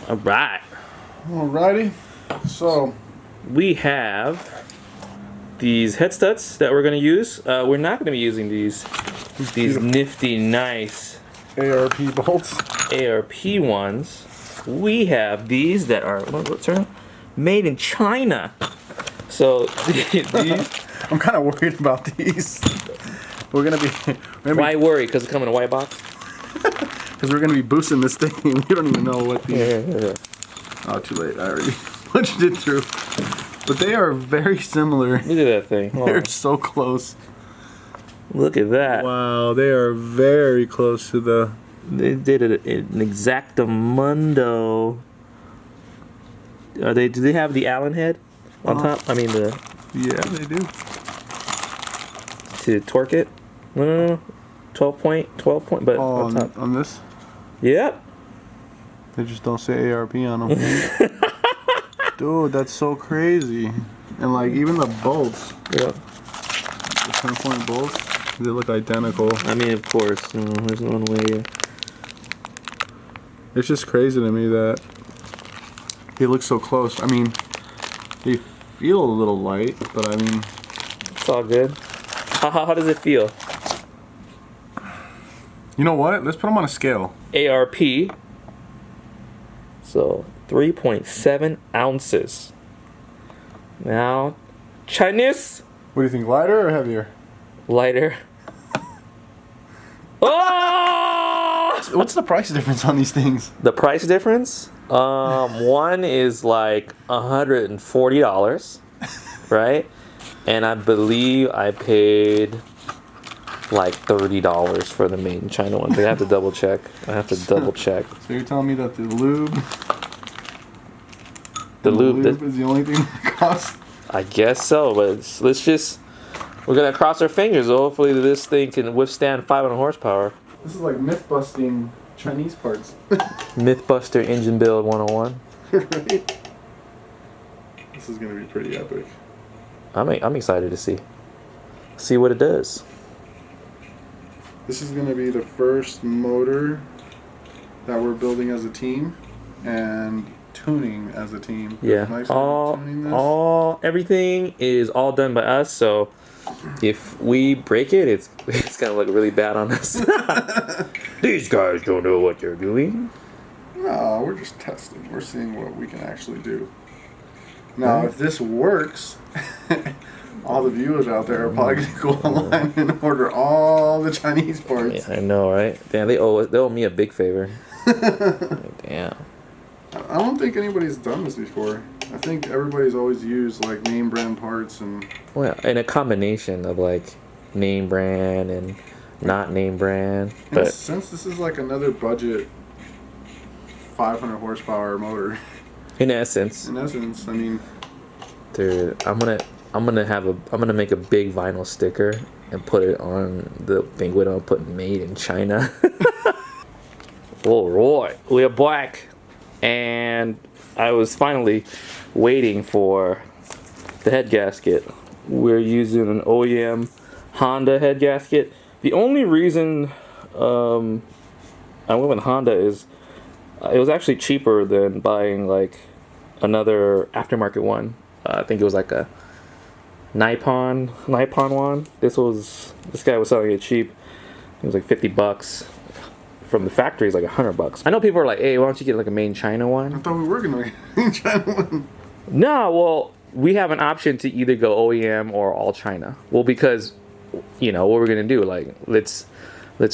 All right. Alrighty. So we have these head studs that we're going to use. We're not going to be using these nifty, nice ARP bolts. ARP ones. We have these that are made in China. So these. I'm kind of worried about these. We're gonna be. Why worry? Because it's coming in a white box. Because we're gonna be boosting this thing. We don't even know what the. Yeah. Oh, too late. I already punched it through. But they are very similar. Look at that thing. They're so close. Look at that. Wow, they are very close to the. They did it an exactamundo. Do they have the Allen head on top? I mean the. Yeah, they do. To torque it? No. 12 point, but on top. On this? Yep. They just don't say ARP on them. Dude, that's so crazy. And like even the bolts. Yeah. The 10-point bolts, they look identical. I mean, of course. There's no way. It's just crazy to me that they look so close. I mean, they feel a little light, but I mean... It's all good. How does it feel? You know what? Let's put them on a scale. ARP. So, 3.7 ounces. Now, Chinese. What do you think, lighter or heavier? Lighter. Oh! What's the price difference on these things? The price difference? One is like $140, right? And I believe I paid like $30 for the made in China one. But I have to double check. So you're telling me that the lube is the only thing that costs? I guess so, but we're gonna cross our fingers. Hopefully this thing can withstand 500 horsepower. This is like myth-busting Chinese parts. Mythbuster engine build 101. Right? This is gonna be pretty epic. I'm excited to see what it does. This is gonna be the first motor that we're building as a team and tuning as a team. Yeah. Everything is all done by us, so if we break it, it's gonna look really bad on us. These guys don't know what they're doing. No, we're just testing. We're seeing what we can actually do. Now, if this works, all the viewers out there are probably going to go online and order all the Chinese parts. Yeah, I know, right? Damn, they owe me a big favor. Damn. I don't think anybody's done this before. I think everybody's always used like name brand parts and. Well, and a combination of like name brand and not name brand. But since this is like another budget 500 horsepower motor. In essence, I mean, dude, I'm gonna make a big vinyl sticker and put it on the thing with put made in China. All right, we are back, and I was finally waiting for the head gasket. We're using an OEM Honda head gasket. The only reason I went with Honda is it was actually cheaper than buying like another aftermarket one. I think it was like a Nippon one. This guy was selling it cheap. It was like $50. From the factory is like $100. I know people are like, hey, why don't you get like a made in China one? I thought we were gonna get a made in China one. No, well, we have an option to either go OEM or all China. Well, because what we're gonna do, like let's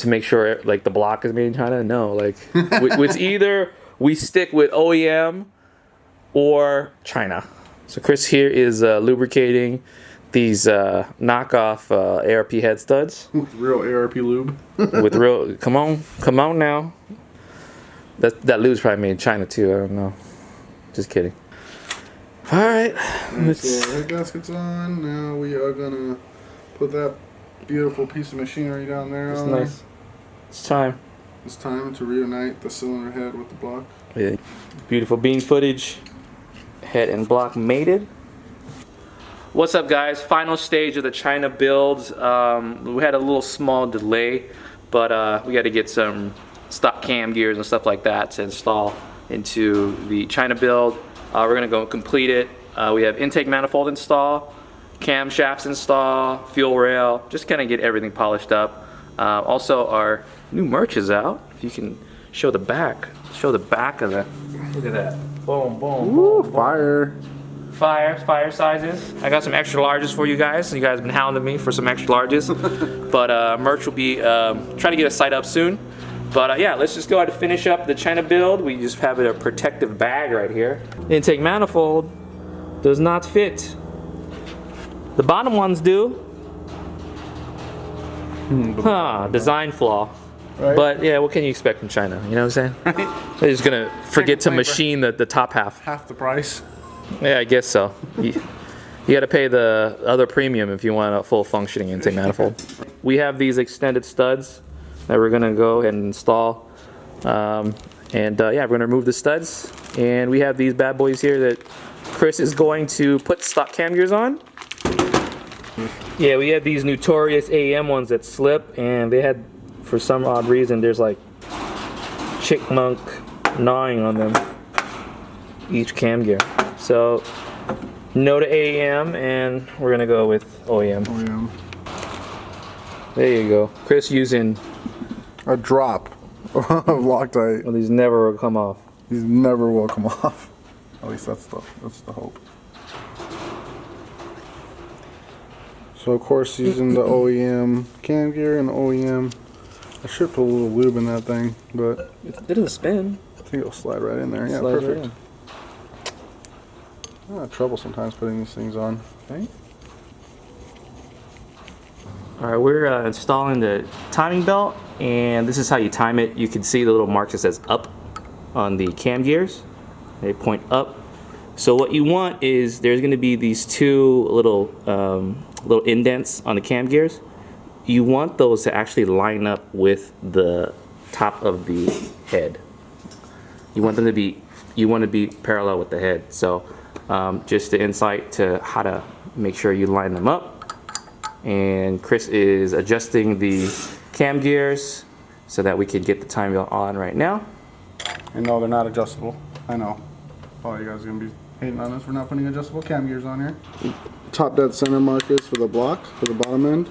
make sure like the block is made in China. No, like it's either we stick with OEM or China. So Chris here is lubricating these knockoff ARP head studs with real ARP lube. With real, come on now. That lube's probably made in China too. I don't know. Just kidding. All right. So head gasket's on. Now we are gonna put that beautiful piece of machinery down there. It's nice. It's time. It's time to reunite the cylinder head with the block. Yeah. Beautiful bean footage. Head and block mated. What's up, guys? Final stage of the China builds. We had a little small delay, but we got to get some stock cam gears and stuff like that to install into the China build. We're gonna go complete it. We have intake manifold install, camshafts install, fuel rail, just kind of get everything polished up. Also, our new merch is out. If you can show the back of the, look at that. Boom, boom, Woo, boom, fire. Fire sizes. I got some extra larges for you guys. You guys have been hounding me for some extra larges. But merch will be, trying to get a site up soon. But yeah, let's just go ahead and finish up the China build. We just have a protective bag right here. Intake manifold does not fit. The bottom ones do. Design flaw. Right. But yeah, what can you expect from China? You know what I'm saying? They're just gonna forget to machine the top half. Half the price. Yeah, I guess so. You got to pay the other premium if you want a full functioning intake manifold. We have these extended studs that we're gonna go ahead and install. Yeah, we're gonna remove the studs, and we have these bad boys here that Chris is going to put stock cam gears on. Yeah, we have these notorious AEM ones that slip, and they had, for some odd reason, there's like chickmunk gnawing on them, each cam gear. So, no to AEM, and we're gonna go with OEM. OEM. There you go. Chris using a drop of Loctite. Well, these never will come off. These never will come off. At least that's the hope. So of course using the OEM cam gear and OEM. I should put a little lube in that thing, but it doesn't spin. I think it'll slide right in there. Yeah, slide perfect. Right I have trouble sometimes putting these things on. Okay. All right, we're installing the timing belt, and this is how you time it. You can see the little mark that says up on the cam gears. They point up. So what you want is there's going to be these two little indents on the cam gears. You want those to actually line up with the top of the head. You want them to be parallel with the head. So just the insight to how to make sure you line them up. And Chris is adjusting the cam gears so that we can get the time belt on right now. And no, they're not adjustable. I know. Oh, you guys are gonna be hating on us for not putting adjustable cam gears on here. Top dead center markers for the block, for the bottom end.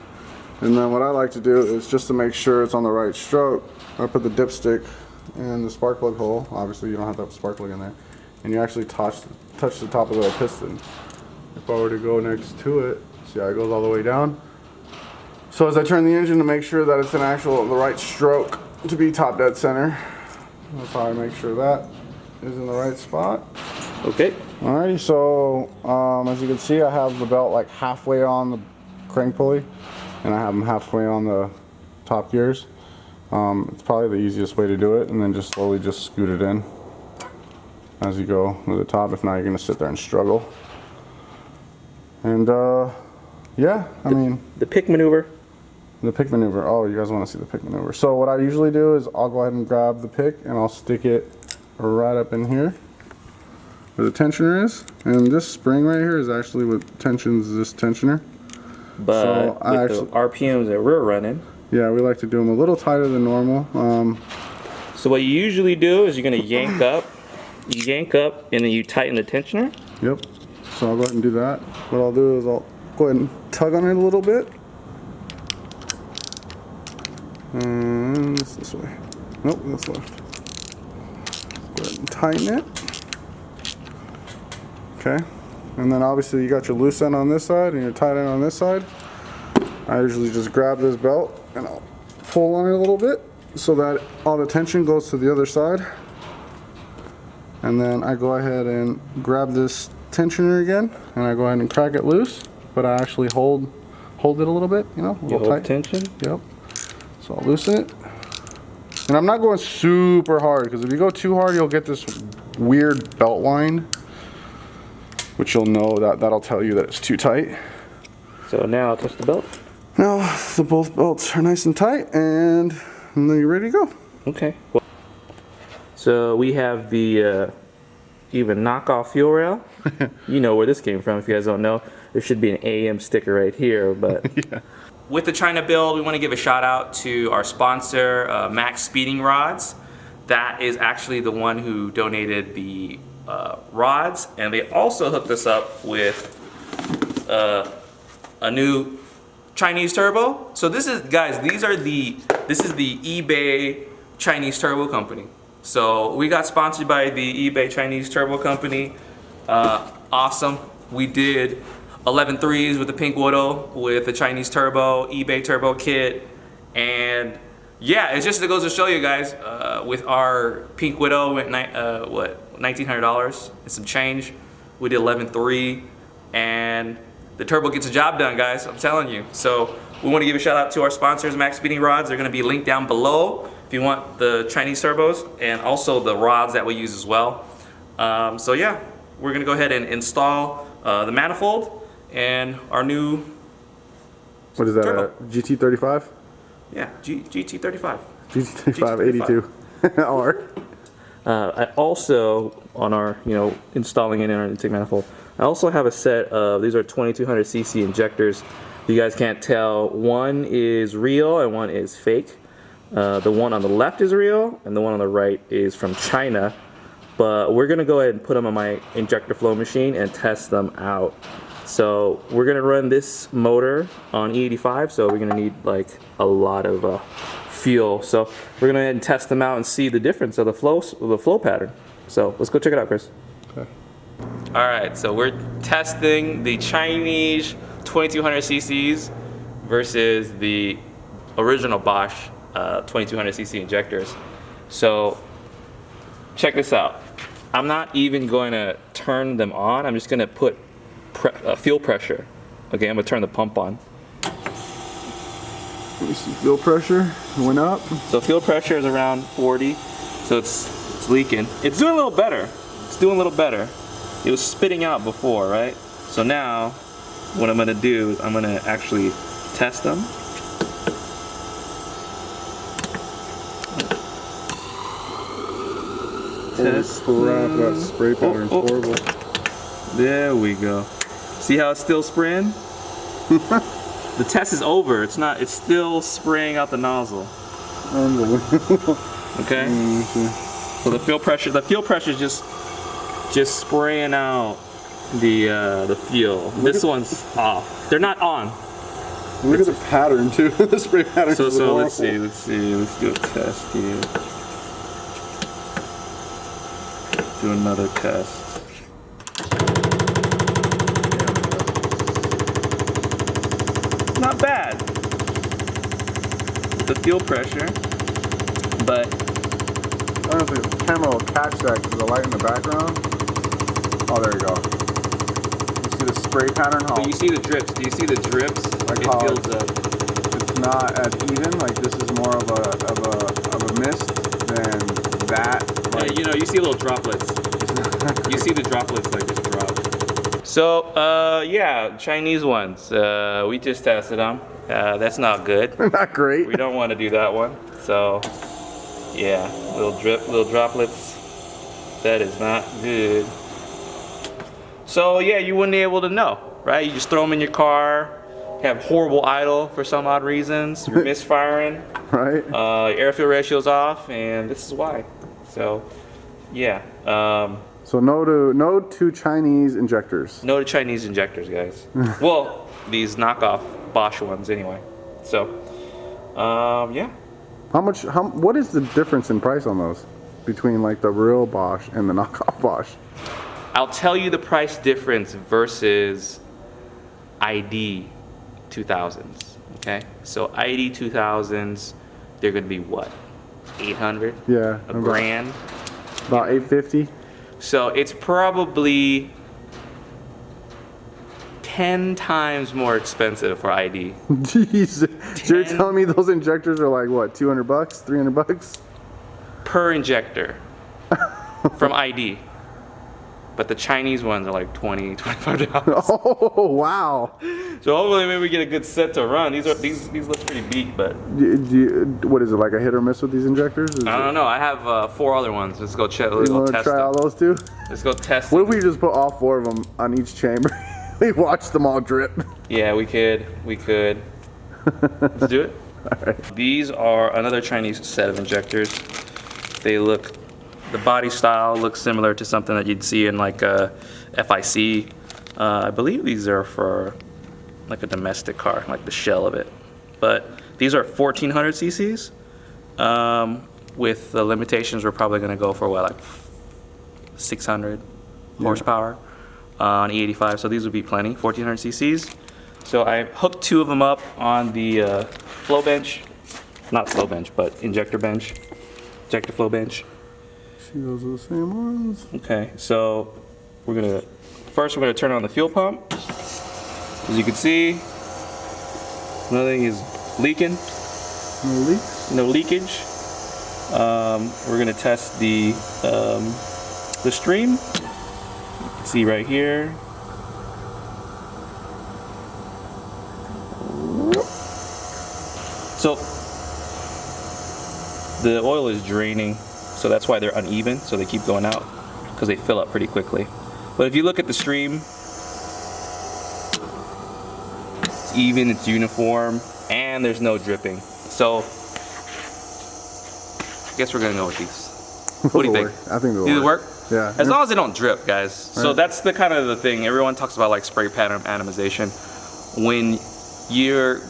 And then what I like to do is just to make sure it's on the right stroke, I put the dipstick in the spark plug hole. Obviously you don't have to have a spark plug in there. And you actually touch the top of the piston. If I were to go next to it, see how it goes all the way down? So as I turn the engine to make sure that it's the right stroke to be top dead center, that's how I make sure that is in the right spot. Okay. Alrighty, so as you can see, I have the belt like halfway on the crank pulley, and I have them halfway on the top gears. It's probably the easiest way to do it, and then just slowly just scoot it in as you go to the top. If not, you're gonna sit there and struggle. And yeah, I mean the pick maneuver. The pick maneuver. Oh, you guys want to see the pick maneuver? So what I usually do is I'll go ahead and grab the pick and I'll stick it right up in here where the tensioner is. And this spring right here is actually what tensions this tensioner. But so with the RPMs that we're running, yeah, we like to do them a little tighter than normal. So what you usually do is you're gonna yank up, and then you tighten the tensioner. Yep. So I'll go ahead and do that. What I'll do is I'll go ahead and tug on it a little bit. And this way. Nope, that's left. Go ahead and tighten it. Okay. And then obviously you got your loose end on this side and your tight end on this side. I usually just grab this belt and I'll pull on it a little bit so that all the tension goes to the other side. And then I go ahead and grab this tensioner again and I go ahead and crack it loose, but I actually hold it a little bit, you know, a little tight. Tension? Yep. So I'll loosen it. And I'm not going super hard because if you go too hard, you'll get this weird belt line, which you'll know that'll tell you that it's too tight. So now I'll touch the belt. Now both belts are nice and tight, and then you're ready to go. Okay. So we have the even knockoff fuel rail. You know where this came from. If you guys don't know, there should be an AM sticker right here, but. Yeah. With the China build, we want to give a shout out to our sponsor, Max Speeding Rods. that is actually the one who donated the rods, and they also hooked us up with a new Chinese turbo. So this is, guys, this is the eBay Chinese turbo company. So we got sponsored by the eBay Chinese turbo company. Awesome. We did 11.3s with the Pink Widow with the Chinese turbo, eBay turbo kit, and yeah, it goes to show you guys, with our Pink Widow went what, $1,900 and some change. We did 11.3, and the turbo gets the job done, guys. I'm telling you. So we want to give a shout out to our sponsors, Max Speeding Rods. They're going to be linked down below if you want the Chinese turbos, and also the rods that we use as well. So yeah, we're going to go ahead and install the manifold and our new, what is that, turbo. GT35? Yeah, GT35. GT35 82. R. I also, on our, installing it in our intake manifold, I also have a set of, these are 2200cc injectors. You guys can't tell, one is real and one is fake. The one on the left is real and the one on the right is from China. But we're gonna go ahead and put them on my injector flow machine and test them out. So we're gonna run this motor on E85, so we're gonna need like a lot of fuel. So we're gonna go ahead and test them out and see the difference of the flow pattern. So let's go check it out, Chris. Okay. All right, so we're testing the Chinese 2200 cc's versus the original Bosch 2200 cc injectors. So check this out. I'm not even going to turn them on. I'm just going to put fuel pressure. Okay, I'm going to turn the pump on. Let me see, fuel pressure went up. So fuel pressure is around 40, so it's leaking. It's doing a little better. It's doing a little better. It was spitting out before, right? So now, what I'm going to do is I'm going to actually test them. Test crap, that spray pattern's horrible. There we go. See how it's still spraying? The test is over. It's still spraying out the nozzle. Unbelievable. Okay. So the fuel pressure is just spraying out the fuel. This one's off. They're not on. Look at the pattern too. The spray pattern. So let's see. Let's do a test here. Do another test. Not bad with the fuel pressure, but I don't know if the camera will catch that because of the light in the background. Oh, there you go. You see the spray pattern? But you see the drips. Do you see the drips? Like it how builds up. It's not as even. Like this is more of a mist than that. Like, Yeah, you see little droplets. You see the droplets like just drop. So, yeah, Chinese ones. We just tested them. That's not good. not great. We don't want to do that one. So, yeah, little droplets. That is not good. So, yeah, you wouldn't be able to know, right? You just throw them in your car, have horrible idle for some odd reasons. You're misfiring. Right. Air fuel ratio's off, and this is why. So, yeah. So no to Chinese injectors. No to Chinese injectors, guys. Well, these knockoff Bosch ones, anyway. So, yeah. What is the difference in price on those between like the real Bosch and the knockoff Bosch? I'll tell you the price difference versus ID 2000s. Okay, so ID 2000s, they're gonna be what? 800? Yeah. A grand? About 850. So it's probably 10 times more expensive for ID. Jeez. So you're telling me those injectors are like what, 200 bucks, 300 bucks? Per injector from ID. But the Chinese ones are like $20, $25. Oh, wow. So hopefully maybe we get a good set to run. These look pretty beat, but What is it, like a hit or miss with these injectors? I don't know. I have 4 other ones. Let's go check. Let's You go want to test try them. all those too? Let's go test What them. if we just put all 4 of them on each chamber? We watch them all drip. Yeah, we could. Let's do it. All right. These are another Chinese set of injectors. They look, the body style looks similar to something that you'd see in like a FIC. I believe these are for like a domestic car, like the shell of it. But these are 1400 cc's. With the limitations, we're probably gonna go for what, like 600 horsepower on E85. So these would be plenty, 1400 cc's. So I hooked 2 of them up on the flow bench, not flow bench, but injector flow bench. See, those are the same ones. Okay, so first we're gonna turn on the fuel pump. As you can see, nothing is leaking. No leaks? No leakage. We're gonna test the stream. You can see right here. So the oil is draining, so that's why they're uneven. So they keep going out because they fill up pretty quickly. But if you look at the stream, it's even, it's uniform, and there's no dripping. So I guess we're gonna go with these. What do you think? I think they'll work. Yeah. As long as they don't drip, guys. Right. So that's the kind of the thing. Everyone talks about like spray pattern atomization. When you're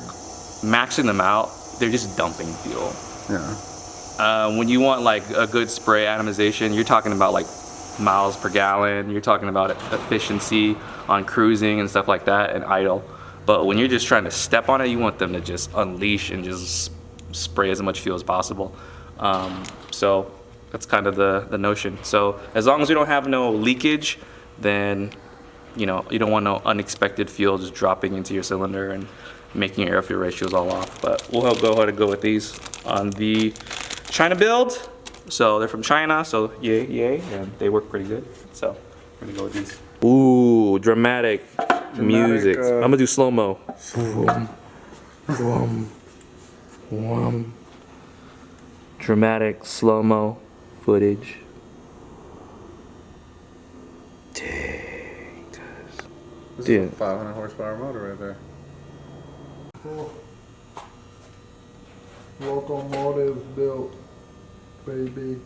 maxing them out, they're just dumping fuel. Yeah. When you want like a good spray atomization, you're talking about like miles per gallon. You're talking about efficiency on cruising and stuff like that, and idle. But when you're just trying to step on it, you want them to just unleash and just spray as much fuel as possible. So that's kind of the notion. So as long as we don't have no leakage, then you know you don't want no unexpected fuel just dropping into your cylinder and making your air-fuel ratios all off. But we'll go ahead and go with these on the China build. So they're from China, so yay, and they work pretty good. So we're gonna go with these. Ooh, dramatic music. I'm gonna do slow-mo. Dramatic slow-mo footage. Dang, guys. This is a 500 horsepower motor right there. Cool. Locomotive built, baby.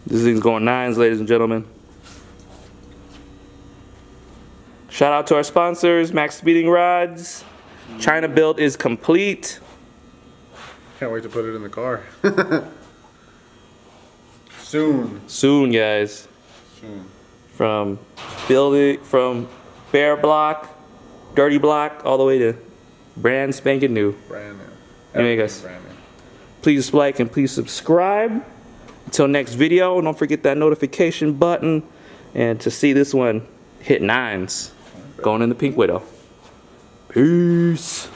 This thing's going 9's, ladies and gentlemen. Shout out to our sponsors, Max Speeding Rods. China build is complete. Can't wait to put it in the car. Soon, guys. Soon. From bare block, dirty block, all the way to brand spanking new. Brand new. Anyway, guys, brand new. please like and please subscribe. Until next video, don't forget that notification button. And to see this one hit 9's, going in the Pink Widow. Peace.